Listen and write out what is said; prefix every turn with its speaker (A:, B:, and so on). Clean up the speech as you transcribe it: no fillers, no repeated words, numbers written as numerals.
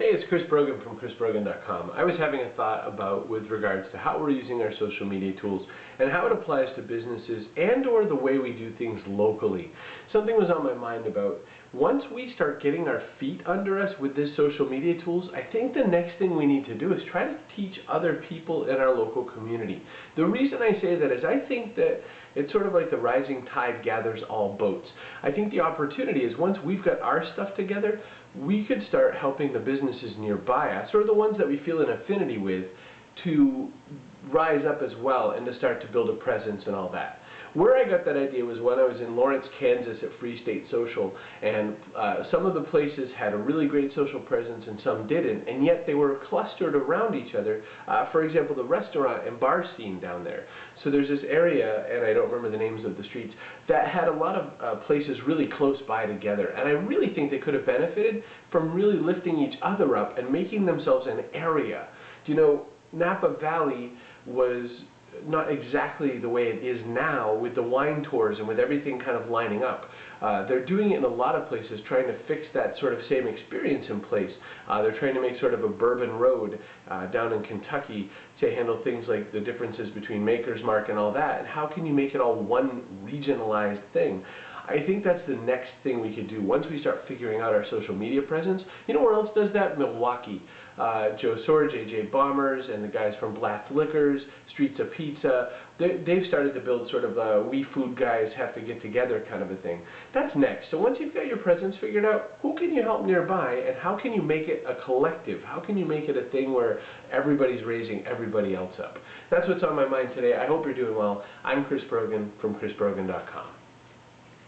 A: Hey, it's Chris Brogan from chrisbrogan.com. I was having a thought about with regards to how we're using our social media tools and how it applies to businesses and or the way we do things locally. Something was on my mind about once we start getting our feet under us with this social media tools, I think the next thing we need to do is try to teach other people in our local community. The reason I say that is I think that it's sort of like the rising tide gathers all boats. I think the opportunity is once we've got our stuff together, we could start helping the businesses nearby us, or the ones that we feel an affinity with, to rise up as well and to start to build a presence and all that. Where I got that idea was when I was in Lawrence, Kansas at Free State Social, and some of the places had a really great social presence and some didn't, and yet they were clustered around each other. For example, the restaurant and bar scene down there. So there's this area, and I don't remember the names of the streets, that had a lot of places really close by together, and I really think they could have benefited from really lifting each other up and making themselves an area. You know, Napa Valley was not exactly the way it is now with the wine tours and with everything kind of lining up. They're doing it in a lot of places, trying to fix that sort of same experience in place. They're trying to make sort of a bourbon road down in Kentucky to handle things like the differences between Maker's Mark and all that, and how can you make it all one regionalized thing. I think that's the next thing we could do once we start figuring out our social media presence. You know where else does that? Milwaukee. Joe Sor, JJ Bombers, and the guys from Blast Liquors, Streets of Pizza, they've started to build sort of a we food guys have to get together kind of a thing. That's next. So once you've got your presence figured out, who can you help nearby and how can you make it a collective? How can you make it a thing where everybody's raising everybody else up? That's what's on my mind today. I hope you're doing well. I'm Chris Brogan from chrisbrogan.com.